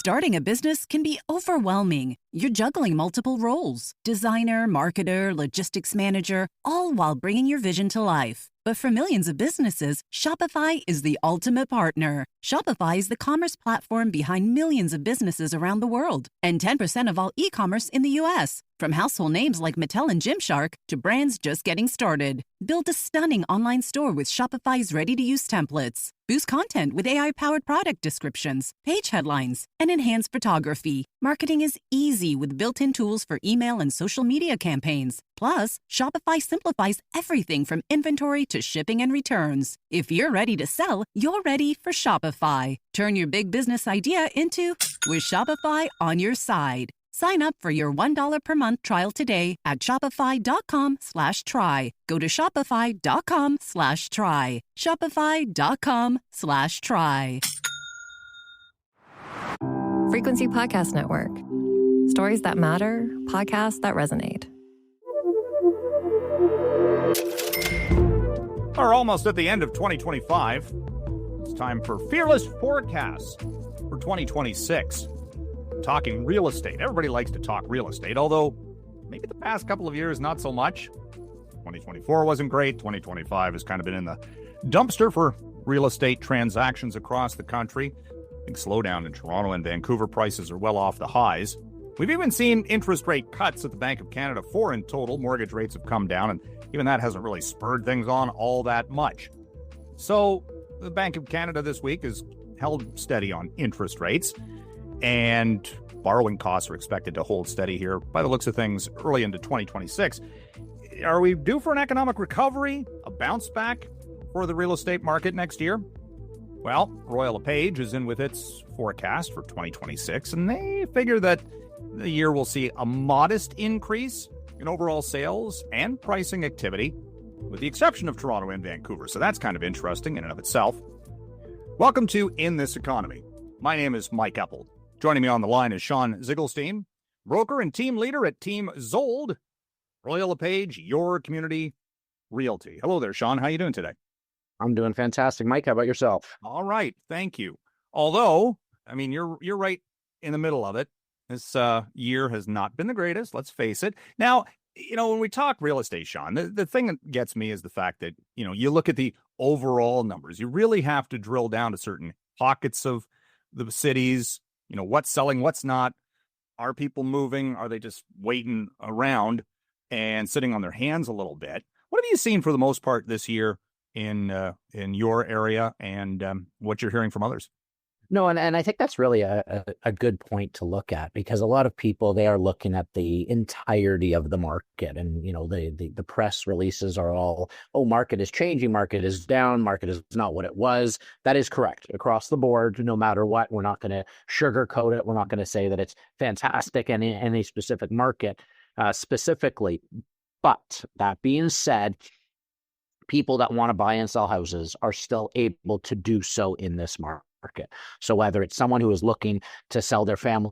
Starting a business can be overwhelming. You're juggling multiple roles: designer, marketer, logistics manager, all while bringing your vision to life. But for millions of businesses, Shopify is the ultimate partner. Shopify is the commerce platform behind millions of businesses around the world, and 10% of all e-commerce in the U.S. From household names like Mattel and Gymshark to brands just getting started. Build a stunning online store with Shopify's ready-to-use templates. Boost content with AI-powered product descriptions, page headlines, and enhanced photography. Marketing is easy with built-in tools for email and social media campaigns. Plus, Shopify simplifies everything from inventory to shipping and returns. If you're ready to sell, you're ready for Shopify. Turn your big business idea into with Shopify on your side. Sign up for your $1 per month trial today at shopify.com/try. Go to shopify.com/try. Shopify.com/try. Frequency Podcast Network. Stories that matter, podcasts that resonate. We're almost at the end of 2025. It's time for Fearless Forecasts for 2026. Talking real estate. Everybody likes to talk real estate, although maybe the past couple of years, not so much. 2024 wasn't great. 2025 has kind of been in the dumpster for real estate transactions across the country. Big slowdown in Toronto and Vancouver. Prices are well off the highs. We've even seen interest rate cuts at the Bank of Canada, 4 in total. Mortgage rates have come down, and even that hasn't really spurred things on all that much. So the Bank of Canada this week has held steady on interest rates, and borrowing costs are expected to hold steady here by the looks of things early into 2026. Are we due for an economic recovery, a bounce back for the real estate market next year? Well, Royal Lepage is in with its forecast for 2026, and they figure that the year will see a modest increase in overall sales and pricing activity, with the exception of Toronto and Vancouver. So that's kind of interesting in and of itself. Welcome to In This Economy. My name is Mike Eppel. Joining me on the line is Shawn Zigelstein, broker and team leader at Team Zold, Royal Lepage, your community realty. Hello there, Shawn. How are you doing today? I'm doing fantastic. Mike, how about yourself? All right. Thank you. Although, I mean, you're right in the middle of it. This year has not been the greatest, let's face it. Now, when we talk real estate, Shawn, the thing that gets me is the fact that, you look at the overall numbers. You really have to drill down to certain pockets of the cities, what's selling, what's not. Are people moving? Are they just waiting around and sitting on their hands a little bit? What have you seen for the most part this year in your area, and what you're hearing from others? No, and I think that's really a good point to look at, because a lot of people, they are looking at the entirety of the market, and the press releases are all, market is changing, market is down, market is not what it was. That is correct across the board, no matter what. We're not going to sugarcoat it. We're not going to say that it's fantastic in any specific market specifically. But that being said, people that want to buy and sell houses are still able to do so in this market. So whether it's someone who is looking to sell their family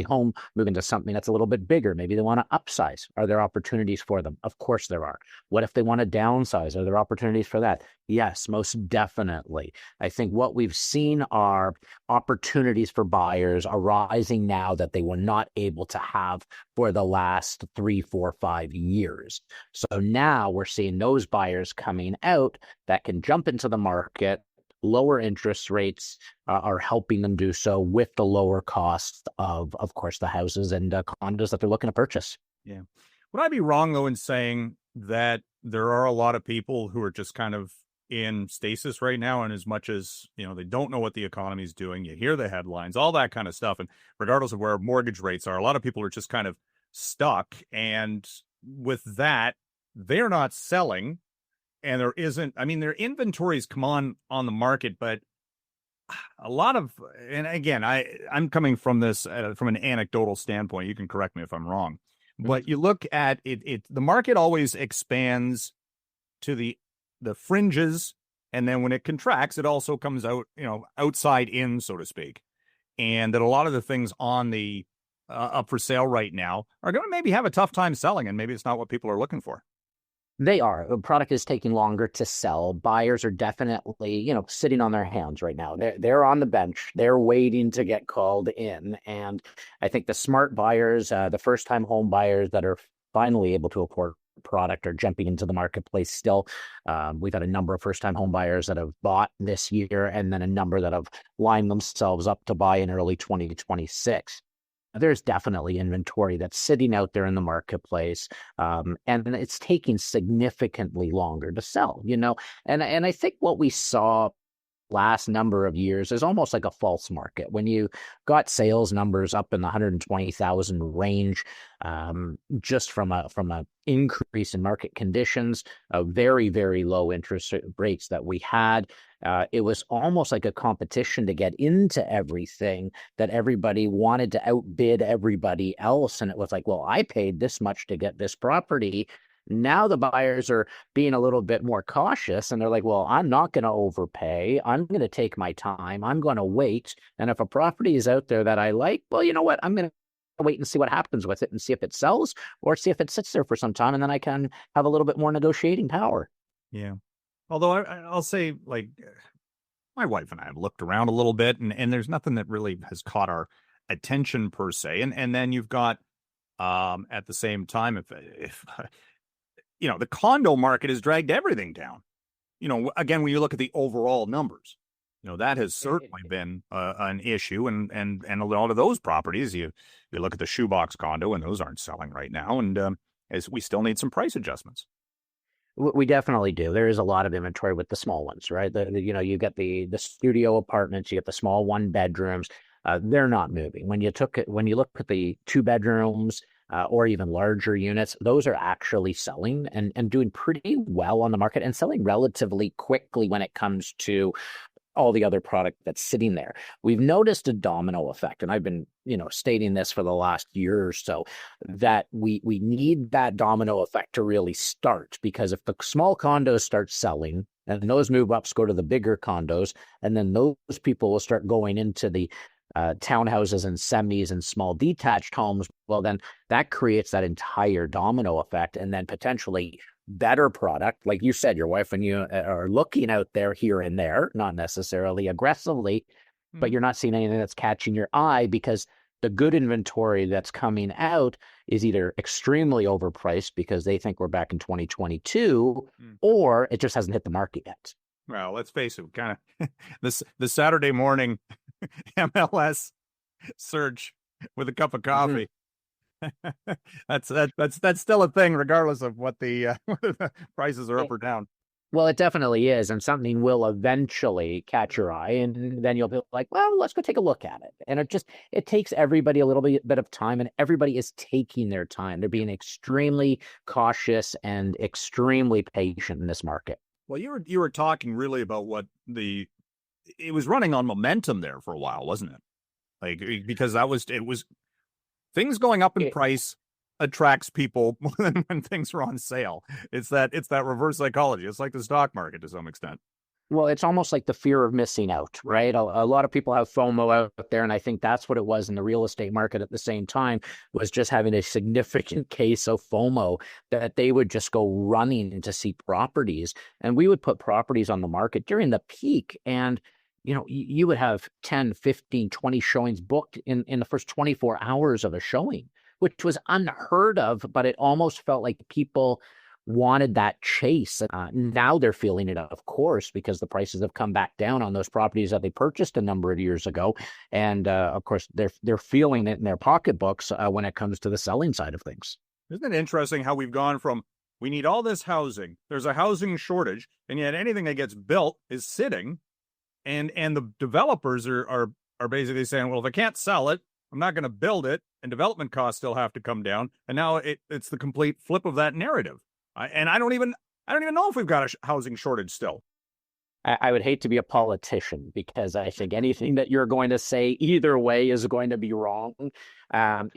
home, move into something that's a little bit bigger, maybe they want to upsize. Are there opportunities for them? Of course there are. What if they want to downsize? Are there opportunities for that? Yes, most definitely. I think what we've seen are opportunities for buyers arising now that they were not able to have for the last 3, 4, 5 years. So now we're seeing those buyers coming out that can jump into the market. Lower interest rates are helping them do so with the lower cost of course, the houses and condos that they're looking to purchase. Yeah. Would I be wrong, though, in saying that there are a lot of people who are just kind of in stasis right now? And as much as, they don't know what the economy is doing, you hear the headlines, all that kind of stuff. And regardless of where mortgage rates are, a lot of people are just kind of stuck. And with that, they're not selling. And there isn't, their inventories come on the market, but a lot of, and again, I'm coming from this from an anecdotal standpoint. You can correct me if I'm wrong, but you look at it, the market always expands to the fringes, and then when it contracts, it also comes out, outside in, so to speak. And that a lot of the things on the up for sale right now are going to maybe have a tough time selling, and maybe it's not what people are looking for. They are. The product is taking longer to sell. Buyers are definitely, sitting on their hands right now. They're on the bench. They're waiting to get called in. And I think the smart buyers, the first-time home buyers that are finally able to afford product are jumping into the marketplace still. We've had a number of first-time home buyers that have bought this year, and then a number that have lined themselves up to buy in early 2026. There's definitely inventory that's sitting out there in the marketplace, and it's taking significantly longer to sell, And I think what we saw last number of years is almost like a false market. When you got sales numbers up in the 120,000 range, just from a increase in market conditions, very, very low interest rates that we had, it was almost like a competition to get into everything, that everybody wanted to outbid everybody else. And it was like, well, I paid this much to get this property. Now the buyers are being a little bit more cautious, and they're like, well, I'm not going to overpay. I'm going to take my time. I'm going to wait. And if a property is out there that I like, well, you know what? I'm going to wait and see what happens with it and see if it sells, or see if it sits there for some time, and then I can have a little bit more negotiating power. Yeah. Although I'll say, like, my wife and I have looked around a little bit, and there's nothing that really has caught our attention per se. And then you've got, at the same time, if the condo market has dragged everything down. Again, when you look at the overall numbers, that has certainly been an issue. And a lot of those properties, you look at the shoebox condo, and those aren't selling right now. And as we still need some price adjustments. We definitely do. There is a lot of inventory with the small ones, right? You get the studio apartments, you get the small 1-bedrooms. They're not moving. When you look at the 2-bedrooms, or even larger units, those are actually selling and doing pretty well on the market, and selling relatively quickly when it comes to all the other product that's sitting there. We've noticed a domino effect, and I've been, stating this for the last year or so, that we need that domino effect to really start, because if the small condos start selling and those move ups go to the bigger condos, and then those people will start going into the townhouses and semis and small detached homes, well, then that creates that entire domino effect, and then potentially better product. Like you said, your wife and you are looking out there here and there, not necessarily aggressively, but you're not seeing anything that's catching your eye, because the good inventory that's coming out is either extremely overpriced because they think we're back in 2022, or it just hasn't hit the market yet. Well, let's face it, kind of the Saturday morning MLS search with a cup of coffee. That's still a thing, regardless of what the prices are up or down. Well, it definitely is, and something will eventually catch your eye, and then you'll be like, well, let's go take a look at it. And it takes everybody a little bit of time, and everybody is taking their time. They're being extremely cautious and extremely patient in this market. Well, you were talking really about what it was running on momentum there for a while, wasn't it? Like, because it was things going up in price attracts people more than when things are on sale. It's that reverse psychology. It's like the stock market to some extent. Well, it's almost like the fear of missing out, right? A lot of people have FOMO out there, and I think that's what it was in the real estate market at the same time, was just having a significant case of FOMO, that they would just go running to see properties. And we would put properties on the market during the peak, and you would have 10, 15, 20 showings booked in the first 24 hours of a showing, which was unheard of, but it almost felt like people wanted that chase. Now they're feeling it, of course, because the prices have come back down on those properties that they purchased a number of years ago. And of course, they're feeling it in their pocketbooks when it comes to the selling side of things. Isn't it interesting how we've gone from, we need all this housing, there's a housing shortage, and yet anything that gets built is sitting, and the developers are basically saying, well, if I can't sell it, I'm not going to build it, and development costs still have to come down. And now it's the complete flip of that narrative. And I don't even know if we've got a housing shortage still. I would hate to be a politician, because I think anything that you're going to say either way is going to be wrong.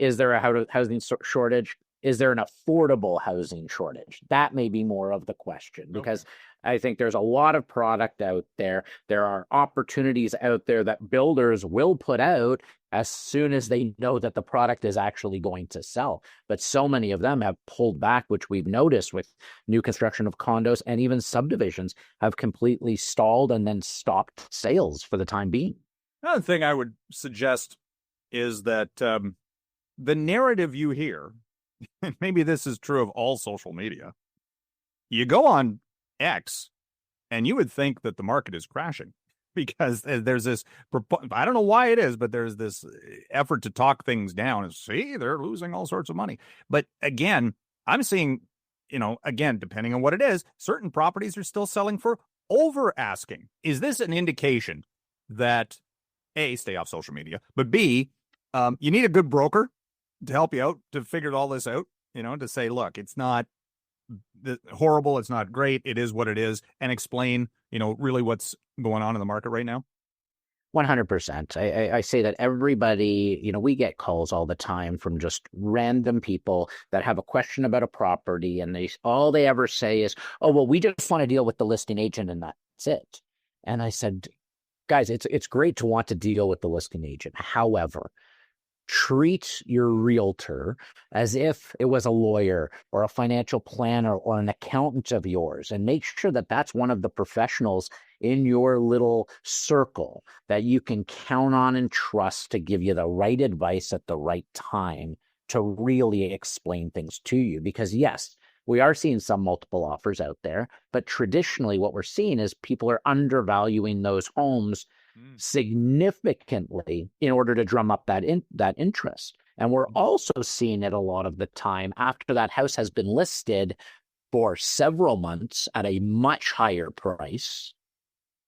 Is there a housing shortage? Is there an affordable housing shortage? That may be more of the question, because I think there's a lot of product out there. There are opportunities out there that builders will put out as soon as they know that the product is actually going to sell. But so many of them have pulled back, which we've noticed with new construction of condos, and even subdivisions have completely stalled and then stopped sales for the time being. Another thing I would suggest is that the narrative you hear, and maybe this is true of all social media, you go on X and you would think that the market is crashing because there's this, I don't know why it is, but there's this effort to talk things down and see, they're losing all sorts of money. But again, I'm seeing, again, depending on what it is, certain properties are still selling for over asking. Is this an indication that A, stay off social media, but B, you need a good broker to help you out, to figure all this out, to say, look, it's not horrible, it's not great, it is what it is, and explain, really what's going on in the market right now? 100%. I say that everybody, we get calls all the time from just random people that have a question about a property, and all they ever say is, oh, well, we just want to deal with the listing agent and that's it. And I said, guys, it's great to want to deal with the listing agent. However, treat your realtor as if it was a lawyer or a financial planner or an accountant of yours, and make sure that that's one of the professionals in your little circle that you can count on and trust to give you the right advice at the right time to really explain things to you. Because yes, we are seeing some multiple offers out there, but traditionally what we're seeing is people are undervaluing those homes significantly in order to drum up that interest. And we're also seeing it a lot of the time after that house has been listed for several months at a much higher price,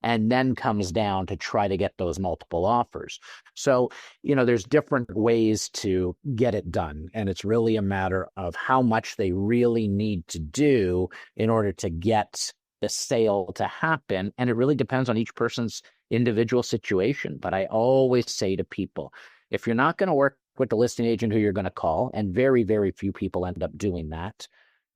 and then comes down to try to get those multiple offers. So, there's different ways to get it done. And it's really a matter of how much they really need to do in order to get the sale to happen. And it really depends on each person's individual situation. But I always say to people, if you're not going to work with the listing agent who you're going to call, and very, very few people end up doing that,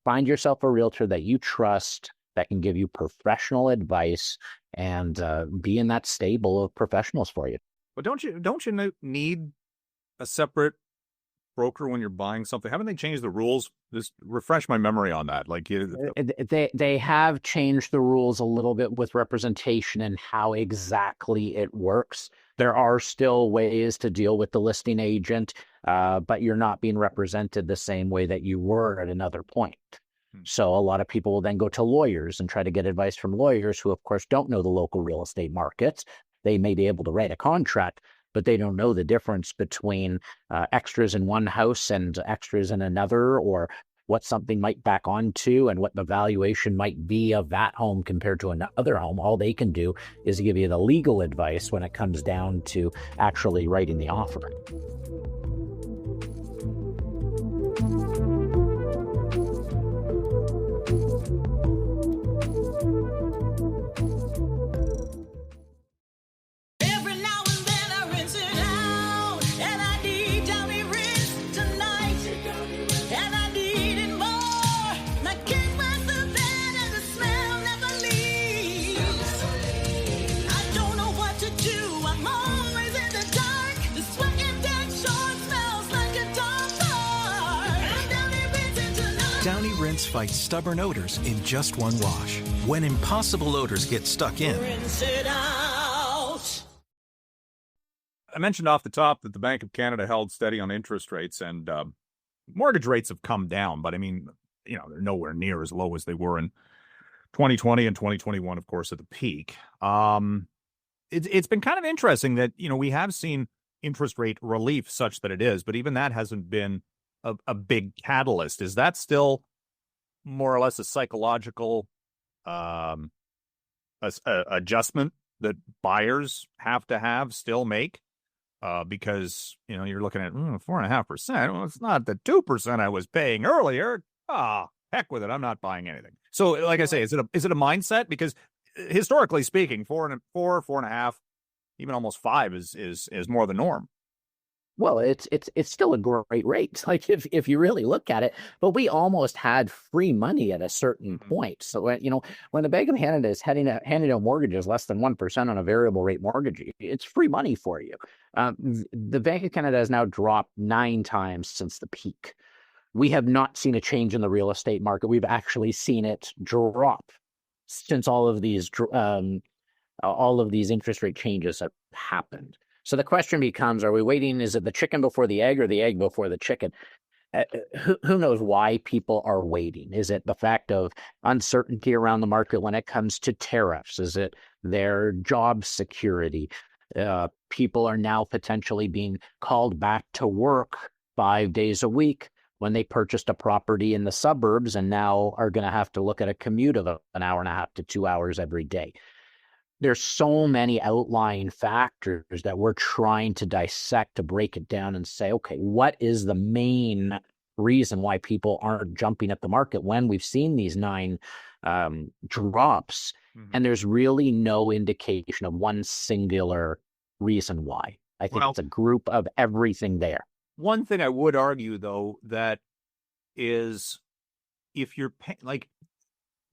find yourself a realtor that you trust, that can give you professional advice and be in that stable of professionals for you. But don't you need a separate broker when you're buying something? Haven't they changed the rules? Just refresh my memory on that. They have changed the rules a little bit with representation and how exactly it works. There are still ways to deal with the listing agent, but you're not being represented the same way that you were at another point. So a lot of people will then go to lawyers and try to get advice from lawyers who, of course, don't know the local real estate markets. They may be able to write a contract, but they don't know the difference between extras in one house and extras in another, or what something might back onto and what the valuation might be of that home compared to another home. All they can do is give you the legal advice when it comes down to actually writing the offer. Downy Rinse fights stubborn odors in just one wash. When impossible odors get stuck in, rinse it out. I mentioned off the top that the Bank of Canada held steady on interest rates, and mortgage rates have come down, but I mean, they're nowhere near as low as they were in 2020 and 2021, of course, at the peak. It's been kind of interesting that, we have seen interest rate relief such that it is, but even that hasn't been a big catalyst. Is that still more or less a psychological adjustment that buyers have to still make? Because, you're looking at 4.5%. Well, it's not the 2% I was paying earlier. Heck with it. I'm not buying anything. So like I say, is it a mindset? Because historically speaking, 4.5, even almost 5 is more the norm. Well, it's still a great rate. Like if you really look at it, but we almost had free money at a certain point. So when the Bank of Canada is handing out mortgages less than 1% on a variable rate mortgage, it's free money for you. The Bank of Canada has now dropped 9 times since the peak. We have not seen a change in the real estate market. We've actually seen it drop since all of these interest rate changes have happened. So the question becomes, are we waiting? Is it the chicken before the egg or the egg before the chicken? Who knows why people are waiting? Is it the fact of uncertainty around the market when it comes to tariffs? Is it their job security? People are now potentially being called back to work 5 days a week when they purchased a property in the suburbs and now are going to have to look at a commute of an hour and a half to 2 hours every day. There's so many outlying factors that we're trying to dissect to break it down and say, okay, what is the main reason why people aren't jumping at the market when we've seen these 9 drops? And there's really no indication of one singular reason why. I think it's a group of everything there. One thing I would argue, though, that is if you're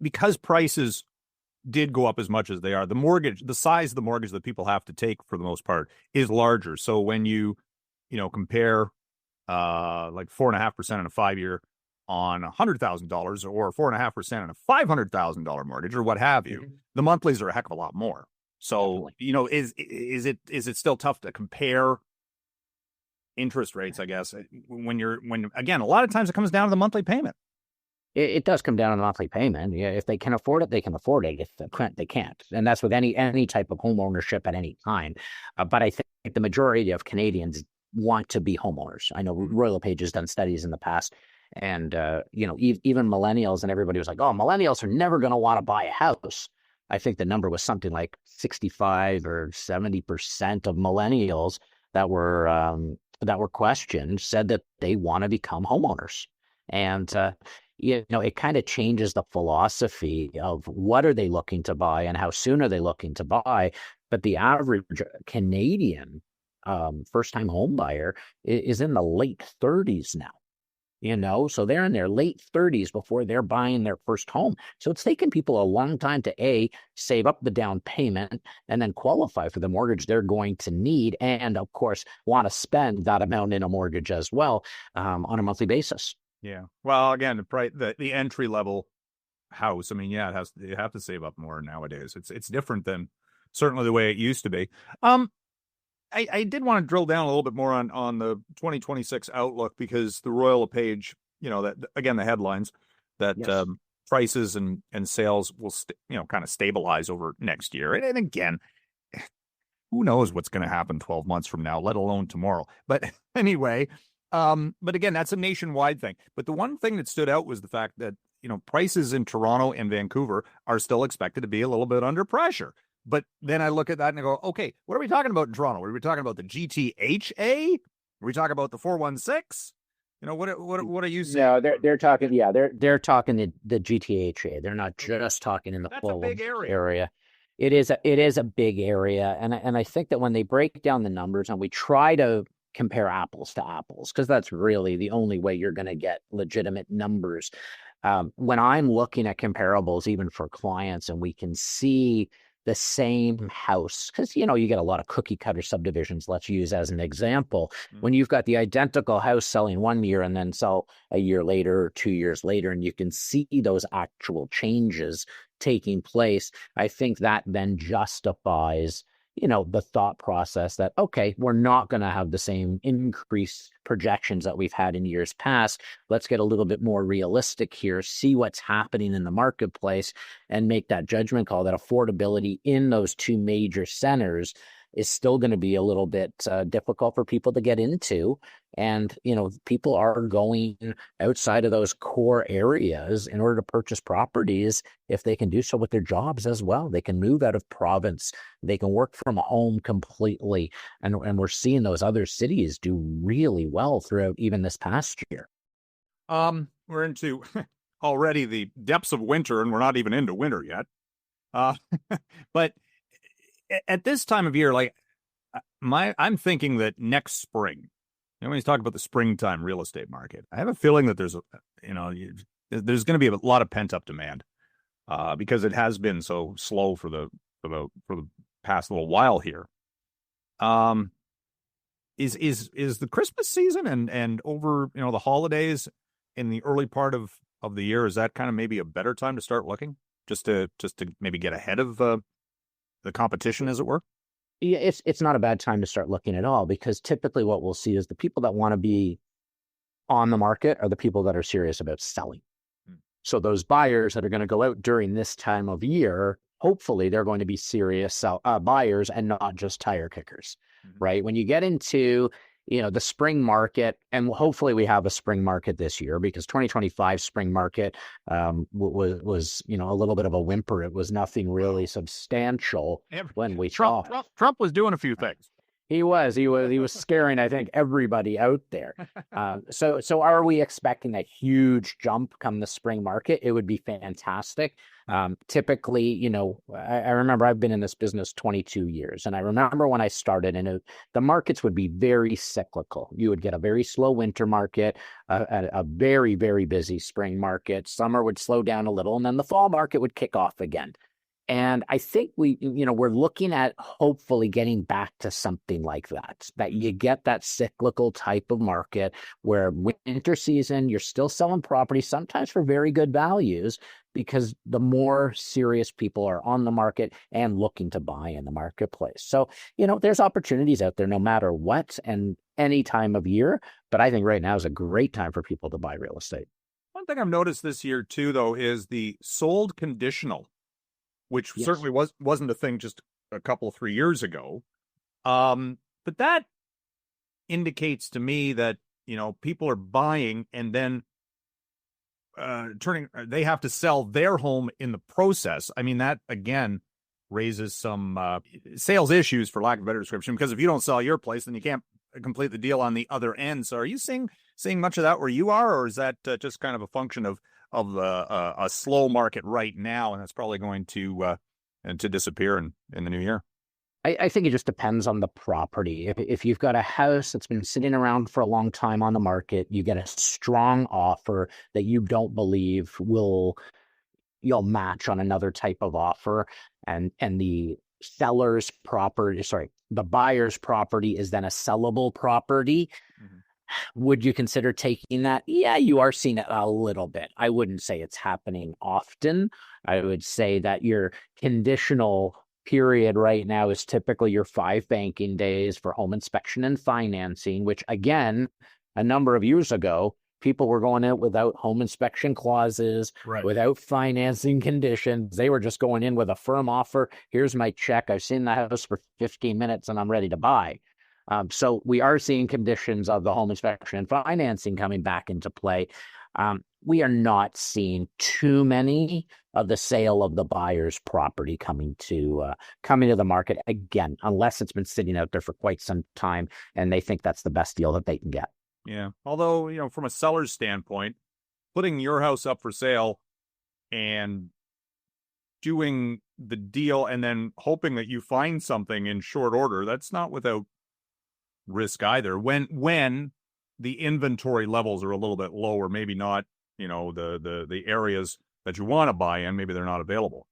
because prices did go up as much as they are, the size of the mortgage that people have to take for the most part is larger. So when you compare like 4.5% on a 5-year on $100,000 or 4.5% on a $500,000 mortgage or what have you, the monthlies are a heck of a lot more. So, is it still tough to compare interest rates, I guess, when again, a lot of times it comes down to the monthly payment. It does come down to the monthly payment. Yeah, if they can afford it, they can afford it. If they can't, they can't. And that's with any type of home ownership at any time. But I think the majority of Canadians want to be homeowners. I know Royal Lepage has done studies in the past, and even millennials and everybody was like, "Oh, millennials are never going to want to buy a house." I think the number was something like 65 or 70% of millennials that were questioned said that they want to become homeowners, and it kind of changes the philosophy of what are they looking to buy and how soon are they looking to buy. But the average Canadian first-time home buyer is in the late 30s now. So they're in their late 30s before they're buying their first home. So it's taken people a long time to save up the down payment and then qualify for the mortgage they're going to need, and of course want to spend that amount in a mortgage as well on a monthly basis. Yeah. Well, again, the entry level house. I mean, yeah, you have to save up more nowadays. It's different than certainly the way it used to be. I did want to drill down a little bit more on the 2026 outlook, because the Royal Lepage, that again, the headlines that prices and sales will kind of stabilize over next year. And again, who knows what's going to happen 12 months from now, let alone tomorrow. But anyway. But again, that's a nationwide thing. But the one thing that stood out was the fact that, prices in Toronto and Vancouver are still expected to be a little bit under pressure. But then I look at that and I go, okay, what are we talking about in Toronto? Are we talking about the GTHA? Are we talking about the 416? What are you saying? No, they're talking. Yeah, they're talking the GTHA. They're not just talking in the full big area. It is a big area, and I think that when they break down the numbers and we try to compare apples to apples, because that's really the only way you're going to get legitimate numbers. When I'm looking at comparables, even for clients, and we can see the same house, because you get a lot of cookie cutter subdivisions, let's use as an example, when you've got the identical house selling 1 year and then sell a year later or 2 years later, and you can see those actual changes taking place, I think that then justifies the thought process that, okay, we're not going to have the same increase projections that we've had in years past. Let's get a little bit more realistic here, see what's happening in the marketplace, and make that judgment call that affordability in those 2 major centers is still going to be a little bit difficult for people to get into. And, people are going outside of those core areas in order to purchase properties if they can do so with their jobs as well. They can move out of province. They can work from home completely. And we're seeing those other cities do really well throughout even this past year. We're into already the depths of winter, and we're not even into winter yet. But at this time of year, I'm thinking that next spring, And when you talk about the springtime real estate market, I have a feeling that there's there's going to be a lot of pent up demand because it has been so slow for the past little while here. Is the Christmas season and over the holidays in the early part of the year, is that kind of maybe a better time to start looking, just to maybe get ahead of the competition, as it were? Yeah, it's not a bad time to start looking at all, because typically what we'll see is the people that want to be on the market are the people that are serious about selling. So those buyers that are going to go out during this time of year, hopefully they're going to be serious buyers and not just tire kickers, right? When you get into the spring market, and hopefully we have a spring market this year, because 2025 spring market was a little bit of a whimper. It was nothing really substantial when we Trump was doing a few things. He was scaring, I think, everybody out there. So are we expecting a huge jump come the spring market? It would be fantastic. Typically, I remember I've been in this business 22 years, and I remember when I started, and the markets would be very cyclical. You would get a very slow winter market, a very, very busy spring market. Summer would slow down a little, and then the fall market would kick off again. And I think we're looking at hopefully getting back to something like that you get that cyclical type of market where winter season, you're still selling property, sometimes for very good values, because the more serious people are on the market and looking to buy in the marketplace. So, there's opportunities out there no matter what and any time of year. But I think right now is a great time for people to buy real estate. One thing I've noticed this year too, though, is the sold conditional, which certainly wasn't a thing just a couple, 3 years ago. But that indicates to me that, people are buying and then they have to sell their home in the process. I mean, that again raises some sales issues, for lack of a better description, because if you don't sell your place, then you can't complete the deal on the other end. So are you seeing much of that where you are, or is that just kind of a function of a slow market right now, and that's probably going to disappear in the new year? I think it just depends on the property. If you've got a house that's been sitting around for a long time on the market, you get a strong offer that you don't believe you'll match on another type of offer, and the seller's property, the buyer's property is then a sellable property. Would you consider taking that? Yeah, you are seeing it a little bit. I wouldn't say it's happening often. I would say that your conditional period right now is typically your 5 banking days for home inspection and financing, which again, a number of years ago, people were going out without home inspection clauses, right, without financing conditions. They were just going in with a firm offer. Here's my check. I've seen the house for 15 minutes and I'm ready to buy. So we are seeing conditions of the home inspection and financing coming back into play. We are not seeing too many of the sale of the buyer's property coming to the market again, unless it's been sitting out there for quite some time and they think that's the best deal that they can get. Yeah. Although, from a seller's standpoint, putting your house up for sale and doing the deal and then hoping that you find something in short order, that's not without risk either. When the inventory levels are a little bit lower, maybe not, the areas that you want to buy in, maybe they're not available.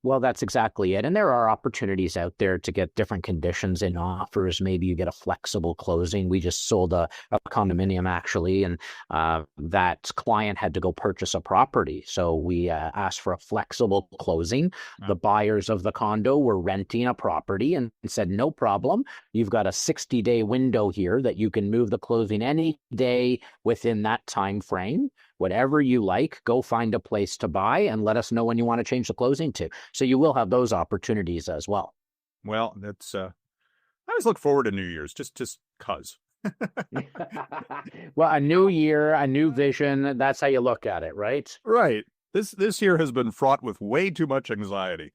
Well, that's exactly it. And there are opportunities out there to get different conditions in offers. Maybe you get a flexible closing. We just sold a condominium, actually, and that client had to go purchase a property. So we asked for a flexible closing. Wow. The buyers of the condo were renting a property and said, no problem. You've got a 60-day window here that you can move the closing any day within that time frame. Whatever you like, go find a place to buy and let us know when you want to change the closing to. So you will have those opportunities as well. Well, that's I always look forward to New Year's, just cause. Well, a new year, a new vision. That's how you look at it, right? Right. This year has been fraught with way too much anxiety.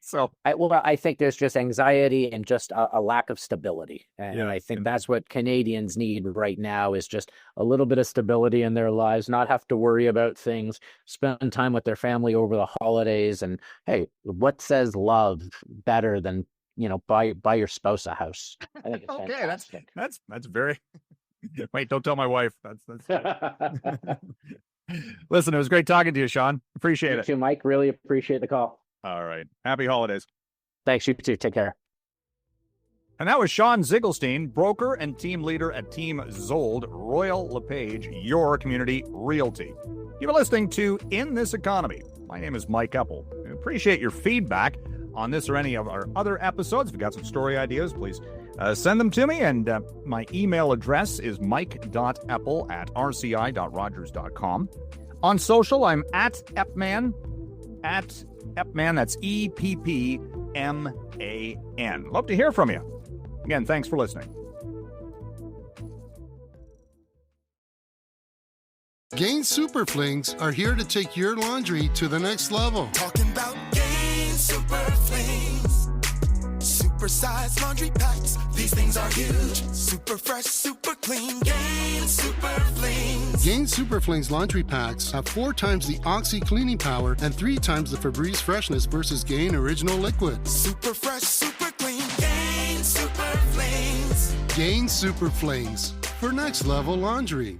So I think there's just anxiety and just a lack of stability. And I think that's what Canadians need right now, is just a little bit of stability in their lives, not have to worry about things, spend time with their family over the holidays. And hey, what says love better than, buy your spouse a house? I think it's okay, fantastic. That's very Wait, don't tell my wife. That's... Listen, it was great talking to you, Shawn. Appreciate it. You too, Mike. Really appreciate the call. All right. Happy holidays. Thanks. You too. Take care. And that was Shawn Zigelstein, broker and team leader at Team Zold, Royal Lepage, your community realty. You are listening to In This Economy. My name is Mike Eppel. I appreciate your feedback on this or any of our other episodes. If you've got some story ideas, please send them to me. And my email address is mike.eppel@rci.rogers.com. On social, I'm at Eppman, that's EPPMAN. Love to hear from you. Again, thanks for listening. Gain Super Flings are here to take your laundry to the next level. Talking about Gain Super Flings. Super-sized laundry packs. These things are huge. Super fresh, super clean. Gain Super Flings. Gain Super Flings laundry packs have 4 times the Oxy cleaning power and 3 times the Febreze freshness versus Gain Original Liquid. Super fresh, super clean. Gain Super Flings. Gain Super Flings for next level laundry.